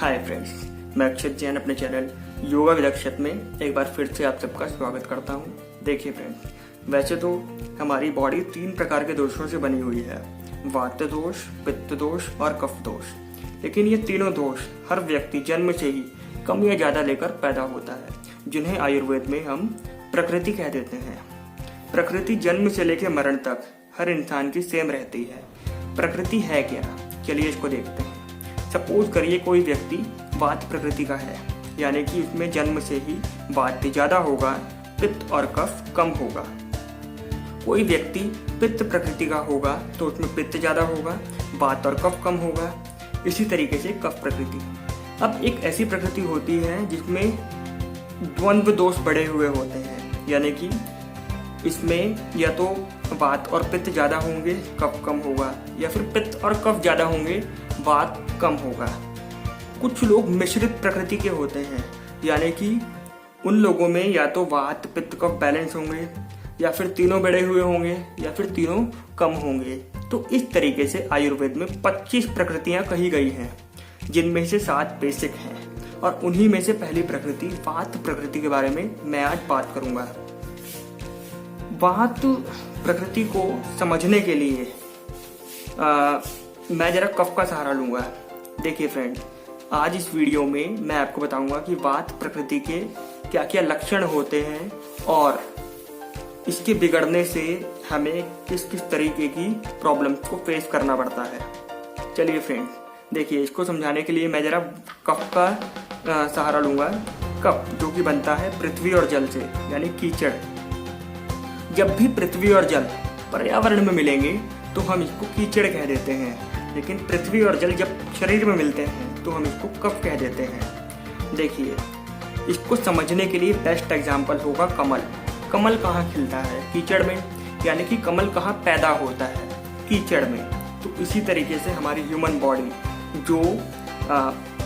Hi friends, मैं अक्षत जैन अपने channel yoga with अक्षत में एक बार फिर से आप सबका स्वागत करता हूं। देखिए फ्रेंड्स, वैसे तो हमारी बॉडी 3 प्रकार के दोषों से बनी हुई है, वात दोष, पित्त दोष और कफ दोष। लेकिन ये तीनों दोष हर व्यक्ति जन्म से ही कम या ज्यादा लेकर पैदा होता है, जिन्हें आयुर्वेद में हम प्रकृति कह देते हैं। प्रकृति जन्म से लेकर मरण तक हर इंसान की सेम रहती है। प्रकृति है क्या, चलिए इसको देखते हैं। सपोज करिए कोई व्यक्ति वात प्रकृति का है, यानी कि उसमें जन्म से ही वात ज्यादा होगा, पित्त और कफ कम होगा। कोई व्यक्ति पित्त प्रकृति का होगा तो उसमें पित्त ज्यादा होगा, वात और कफ कम होगा। इसी तरीके से कफ प्रकृति। अब एक ऐसी प्रकृति होती है जिसमें द्वंद्व दोष बढ़े हुए होते हैं, यानी कि इसमें या तो वात और पित्त ज्यादा होंगे, कफ कम होगा, या फिर पित्त और कफ ज्यादा होंगे, वात कम होगा। कुछ लोग मिश्रित प्रकृति के होते हैं, यानी कि उन लोगों में या तो वात पित्त कफ बैलेंस होंगे, या फिर तीनों बढ़े हुए होंगे, या फिर तीनों कम होंगे। तो इस तरीके से आयुर्वेद में 25 प्रकृतियां कही गई हैं, जिनमें से 7 बेसिक हैं, और उन्हीं में से पहली प्रकृति वात प्रकृति के बारे में मैं आज बात करूंगा। वात प्रकृति को समझने के लिए मैं जरा कफ का सहारा लूंगा। देखिए फ्रेंड, आज इस वीडियो में मैं आपको बताऊंगा कि वात प्रकृति के क्या क्या लक्षण होते हैं और इसके बिगड़ने से हमें किस किस तरीके की प्रॉब्लम्स को फेस करना पड़ता है। चलिए फ्रेंड्स, देखिए, इसको समझाने के लिए मैं जरा कफ का सहारा लूंगा। कफ जो कि बनता है पृथ्वी और जल से, यानी कीचड़। जब भी पृथ्वी और जल पर्यावरण में मिलेंगे तो हम इसको कीचड़ कह देते हैं, लेकिन पृथ्वी और जल जब शरीर में मिलते हैं तो हम इसको कफ कह देते हैं। देखिए, इसको समझने के लिए बेस्ट एग्जाम्पल होगा कमल। कमल कहाँ खिलता है? कीचड़ में। यानी कि कमल कहाँ पैदा होता है? कीचड़ में। तो इसी तरीके से हमारी ह्यूमन बॉडी जो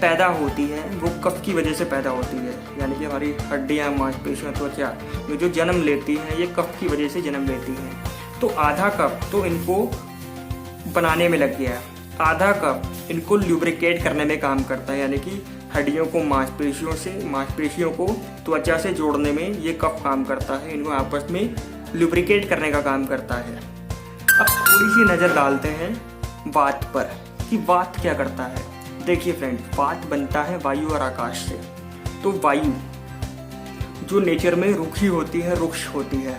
पैदा होती है वो कफ की वजह से पैदा होती है, यानी कि हमारी हड्डियां, मांसपेशियां, त्वचा ये जो जन्म लेती हैं ये कफ की वजह से जन्म लेती हैं। तो आधा कफ तो इनको बनाने में लग गया, आधा कफ इनको ल्यूब्रिकेट करने में काम करता है, यानी कि हड्डियों को मांसपेशियों से, मांसपेशियों को त्वचा से जोड़ने में ये कफ काम करता है, इनको आपस में ल्यूब्रिकेट करने का काम करता है। अब थोड़ी सी नजर डालते हैं वात पर कि वात क्या करता है। देखिए फ्रेंड, वात बनता है वायु और आकाश से। तो वायु जो नेचर में रूखी होती है, रुक्ष होती है,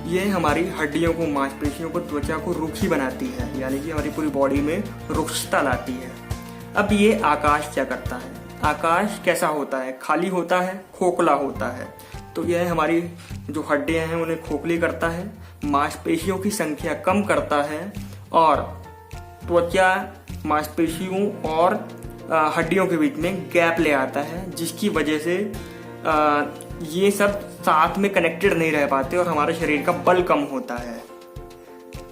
ये हमारी हड्डियों को, मांसपेशियों को, त्वचा को रूखी बनाती है, यानी कि हमारी पूरी बॉडी में रुक्षता लाती है। अब ये आकाश क्या करता है? आकाश कैसा होता है? खाली होता है, खोखला होता है। तो यह हमारी जो हड्डियां हैं उन्हें खोखली करता है, मांसपेशियों की संख्या कम करता है, और त्वचा, मांसपेशियों और हड्डियों के बीच में गैप ले आता है, जिसकी वजह से ये सब साथ में कनेक्टेड नहीं रह पाते और हमारे शरीर का बल कम होता है।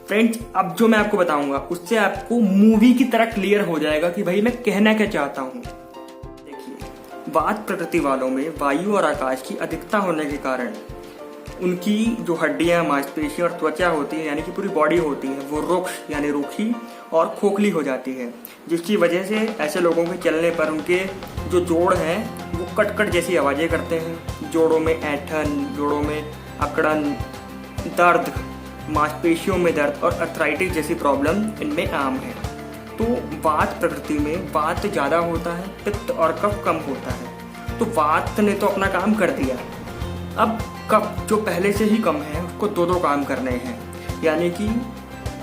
फ्रेंड्स, अब जो मैं आपको बताऊंगा उससे आपको मूवी की तरह क्लियर हो जाएगा कि भाई मैं कहना क्या चाहता हूँ। देखिए, वात प्रकृति वालों में वायु और आकाश की अधिकता होने के कारण उनकी जो हड्डियां, मांसपेशियां और त्वचा होती है, यानी कि पूरी बॉडी होती है, वो रुक्ष यानी रूखी और खोखली हो जाती है, जिसकी वजह से ऐसे लोगों के चलने पर उनके जो जोड़ हैं वो कट जैसी आवाजें करते हैं। जोड़ों में ऐंठन, जोड़ों में अकड़न, दर्द, मांसपेशियों में दर्द और अर्थराइटिस जैसी प्रॉब्लम इनमें आम है। तो वात प्रकृति में वात ज्यादा होता है, पित्त और कफ कम होता है। तो वात ने तो अपना काम कर दिया, अब कफ जो पहले से ही कम है उसको 2 काम करने हैं, यानी कि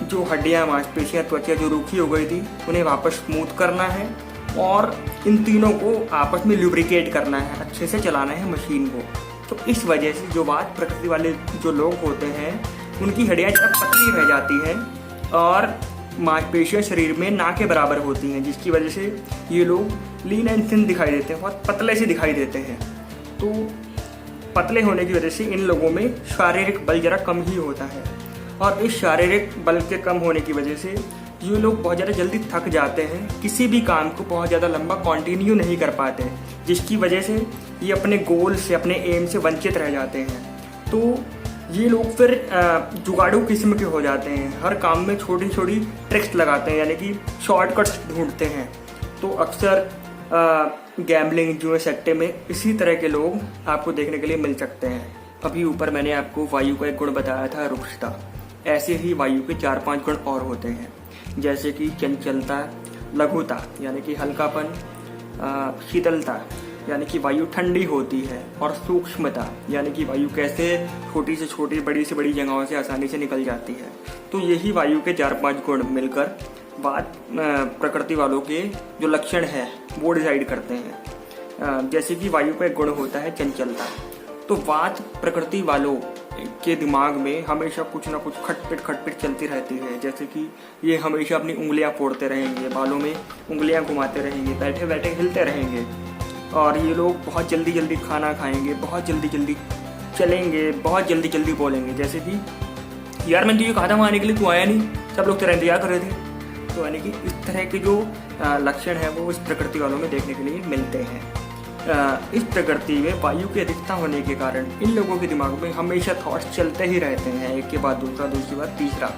जो हड्डियां, मांसपेशियां, त्वचा जो रूखी हो गई थी उन्हें वापस स्मूथ करना है, और इन तीनों को आपस में ल्यूब्रिकेट करना है, अच्छे से चलाना है मशीन को। तो इस वजह से जो वात प्रकृति वाले जो लोग होते हैं उनकी हड्डियां जब पतली रह जाती हैं और मांसपेशियां शरीर में ना के बराबर होती हैं, जिसकी वजह से ये लोग लीन एंड थिन दिखाई देते हैं, बहुत पतले से दिखाई देते हैं। तो पतले होने की वजह से इन लोगों में शारीरिक बल जरा कम ही होता है, और इस शारीरिक बल के कम होने की वजह से ये लोग बहुत ज़्यादा जल्दी थक जाते हैं, किसी भी काम को बहुत ज़्यादा लंबा कंटिन्यू नहीं कर पाते, जिसकी वजह से ये अपने गोल से, अपने एम से वंचित रह जाते हैं। तो ये लोग फिर जुगाड़ू किस्म के हो जाते हैं, हर काम में छोटी छोटी ट्रिक्स लगाते हैं, यानी कि शॉर्टकट्स ढूंढते हैं। तो अक्सर गैम्बलिंग, जुए, सट्टे में इसी तरह के लोग आपको देखने के लिए मिल सकते हैं। अभी ऊपर मैंने आपको वायु का एक गुण बताया था, रुक्षता। ऐसे ही वायु के 4-5 गुण और होते हैं, जैसे कि चंचलता, लघुता यानी कि हल्कापन, शीतलता यानी कि वायु ठंडी होती है, और सूक्ष्मता यानी कि वायु कैसे छोटी से छोटी, बड़ी से बड़ी जगहों से आसानी से निकल जाती है। तो यही वायु के 4-5 गुण मिलकर बात प्रकृति वालों के जो लक्षण है वो डिसाइड करते हैं। जैसे कि वायु का एक गुण होता है चंचलता। तो वात प्रकृति वालों के दिमाग में हमेशा कुछ ना कुछ खटपट चलती रहती है। जैसे कि ये हमेशा अपनी उंगलियां फोड़ते रहेंगे, बालों में उंगलियां घुमाते रहेंगे, बैठे बैठे हिलते रहेंगे, और ये लोग बहुत जल्दी जल्दी खाना खाएंगे, बहुत जल्दी जल्दी चलेंगे, बहुत जल्दी जल्दी बोलेंगे। जैसे कि यार मैंने तुझे कहा था वहाँ आने के लिए, तू आया नहीं, सब लोग तेरा इंतजार कर रहे थे। तो यानी कि इस तरह के जो लक्षण है वो इस प्रकृति वालों में देखने के लिए मिलते हैं। इस प्रकृति में वायु की अधिकता होने के कारण इन लोगों के दिमाग में हमेशा थॉट्स चलते ही रहते हैं, एक के बाद दूसरा, दूसरी बार तीसरा।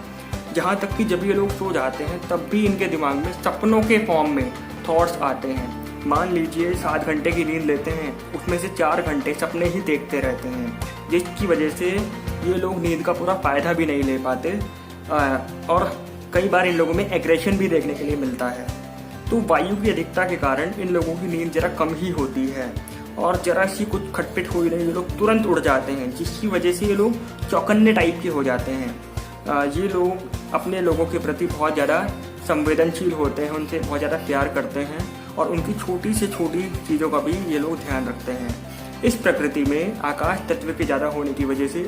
जहाँ तक कि जब ये लोग सो जाते हैं तब भी इनके दिमाग में सपनों के फॉर्म में थॉट्स आते हैं। मान लीजिए 7 घंटे की नींद लेते हैं, उसमें से 4 घंटे सपने ही देखते रहते हैं, जिसकी वजह से ये लोग नींद का पूरा फायदा भी नहीं ले पाते, और कई बार इन लोगों में एग्रेशन भी देखने के लिए मिलता है। तो वायु की अधिकता के कारण इन लोगों की नींद जरा कम ही होती है, और जरा सी कुछ खटपट हुई नहीं ये लोग तुरंत उड़ जाते हैं, जिसकी वजह से ये लोग चौकन्ने टाइप के हो जाते हैं। ये लोग अपने लोगों के प्रति बहुत ज़्यादा संवेदनशील होते हैं, उनसे बहुत ज़्यादा प्यार करते हैं, और उनकी छोटी से छोटी चीज़ों का भी ये लोग ध्यान रखते हैं। इस प्रकृति में आकाश तत्व के ज़्यादा होने की वजह से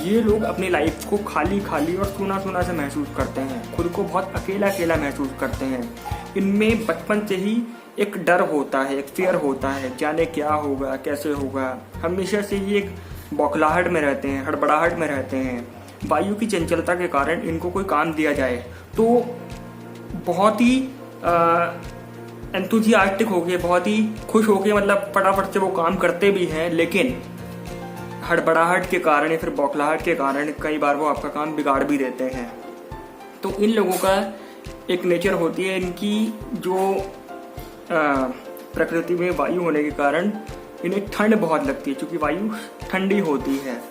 ये लोग अपनी लाइफ को खाली खाली और सूना सूना से महसूस करते हैं, खुद को बहुत अकेला अकेला महसूस करते हैं। इनमें बचपन से ही एक डर होता है, एक फियर होता है, जाने क्या होगा, कैसे होगा। हमेशा से ही एक बौखलाहट में रहते हैं, हड़बड़ाहट में रहते हैं। वायु की चंचलता के कारण इनको कोई काम दिया जाए तो बहुत ही एंथुजियास्टिक होके, बहुत ही खुश होके, मतलब फटाफट से वो काम करते भी हैं, लेकिन हड़बड़ाहट के कारण या फिर बौखलाहट के कारण कई बार वो आपका काम बिगाड़ भी देते हैं। तो इन लोगों का एक नेचर होती है, इनकी जो प्रकृति में वायु होने के कारण इन्हें ठंड बहुत लगती है, क्योंकि वायु ठंडी होती है।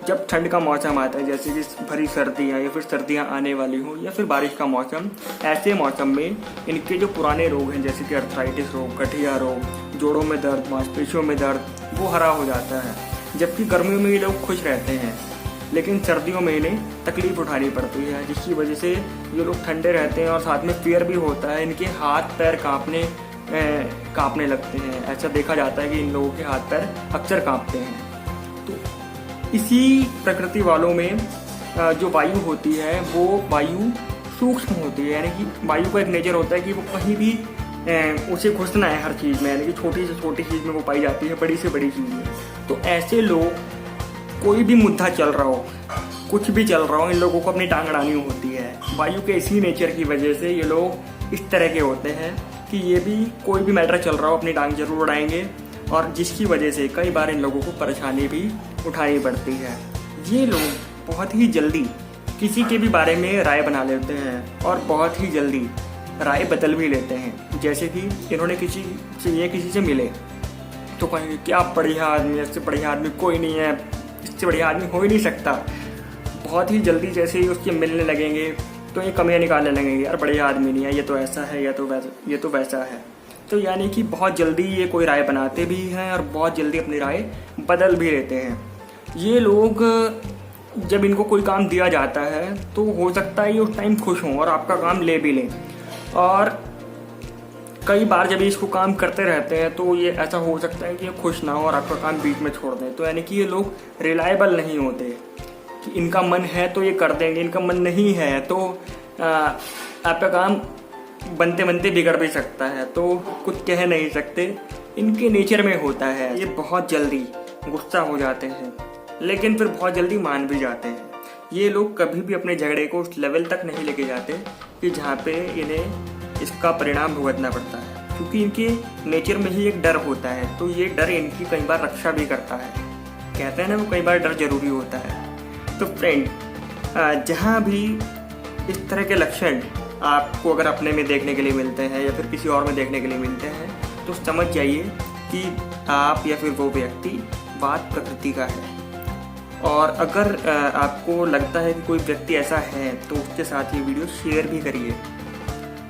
जब ठंड का मौसम आता है, जैसे कि भरी सर्दियाँ या फिर सर्दियाँ आने वाली हो या फिर बारिश का मौसम, ऐसे मौसम में इनके जो पुराने रोग हैं, जैसे कि अर्थराइटिस रोग, गठिया रोग, जोड़ों में दर्द, मांसपेशियों में दर्द, वो हरा हो जाता है। जबकि गर्मियों में ये लोग खुश रहते हैं, लेकिन सर्दियों में इन्हें तकलीफ उठानी पड़ती है, जिसकी वजह से ये लोग ठंडे रहते हैं, और साथ में फियर भी होता है। इनके हाथ पैर कांपने लगते हैं। ऐसा देखा जाता है कि इन लोगों के हाथ पैर अक्सर कांपते हैं। तो इसी प्रकृति वालों में जो वायु होती है वो वायु सूक्ष्म होती है, यानी कि वायु का एक नेचर होता है कि वो कहीं भी उसे घुसना है हर चीज़ में, यानी कि छोटी से छोटी चीज़ में वो पाई जाती है, बड़ी से बड़ी चीज़ में। तो ऐसे लोग, कोई भी मुद्दा चल रहा हो, कुछ भी चल रहा हो, इन लोगों को अपनी टांग अड़ानी होती है। वायु के इसी नेचर की वजह से ये लोग इस तरह के होते हैं कि ये भी कोई भी मैटर चल रहा हो अपनी टांग जरूर उड़ाएंगे, और जिसकी वजह से कई बार इन लोगों को परेशानी भी उठानी पड़ती है। ये लोग बहुत ही जल्दी किसी के भी बारे में राय बना लेते हैं, और बहुत ही जल्दी राय बदल भी लेते हैं। जैसे कि इन्होंने किसी से मिले तो कहेंगे क्या बढ़िया आदमी है, इससे बढ़िया आदमी कोई नहीं है, इससे बढ़िया आदमी हो ही नहीं सकता। बहुत ही जल्दी जैसे ही उसके मिलने लगेंगे तो ये कमियां निकालने लगेंगे, यार बढ़िया आदमी नहीं है, ये तो ऐसा है, ये तो वैसा है। तो यानी कि बहुत जल्दी ये कोई राय बनाते भी हैं और बहुत जल्दी अपनी राय बदल भी लेते हैं। ये लोग जब इनको कोई काम दिया जाता है तो हो सकता है ये उस टाइम खुश हों और आपका काम ले भी लें, और कई बार जब इसको काम करते रहते हैं तो ये ऐसा हो सकता है कि ये खुश ना हो और आपका काम बीच में छोड़ दें। तो यानी कि ये लोग रिलायबल नहीं होते कि इनका मन है तो ये कर देंगे, इनका मन नहीं है तो आपका काम बनते बनते बिगड़ भी सकता है, तो कुछ कह नहीं सकते। इनके नेचर में होता है, ये बहुत जल्दी गुस्सा हो जाते हैं लेकिन फिर बहुत जल्दी मान भी जाते हैं। ये लोग कभी भी अपने झगड़े को उस लेवल तक नहीं लेके जाते कि जहाँ पे इन्हें इसका परिणाम भुगतना पड़ता है, क्योंकि इनके नेचर में ही एक डर होता है। तो ये डर इनकी कई बार रक्षा भी करता है। कहते हैं ना, वो कई बार डर जरूरी होता है। तो फ्रेंड, जहाँ भी इस तरह के लक्षण आपको अगर अपने में देखने के लिए मिलते हैं या फिर किसी और में देखने के लिए मिलते हैं तो समझ जाइए कि आप या फिर वो व्यक्ति बात प्रकृति का है। और अगर आपको लगता है कि कोई व्यक्ति ऐसा है तो उसके साथ ये वीडियो शेयर भी करिए।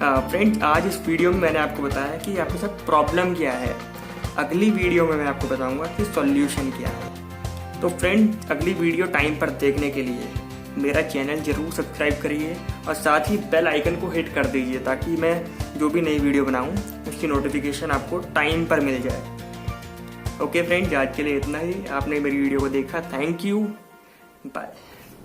फ्रेंड्स, आज इस वीडियो में मैंने आपको बताया कि आपके साथ प्रॉब्लम क्या है। अगली वीडियो में मैं आपको बताऊंगा कि सॉल्यूशन क्या है। तो फ्रेंड, अगली वीडियो टाइम पर देखने के लिए मेरा चैनल जरूर सब्सक्राइब करिए और साथ ही बेल आइकन को हिट कर दीजिए ताकि मैं जो भी नई वीडियो बनाऊं उसकी नोटिफिकेशन आपको टाइम पर मिल जाए। ओके फ्रेंड्स, आज के लिए इतना ही। आपने मेरी वीडियो को देखा, थैंक यू, बाय।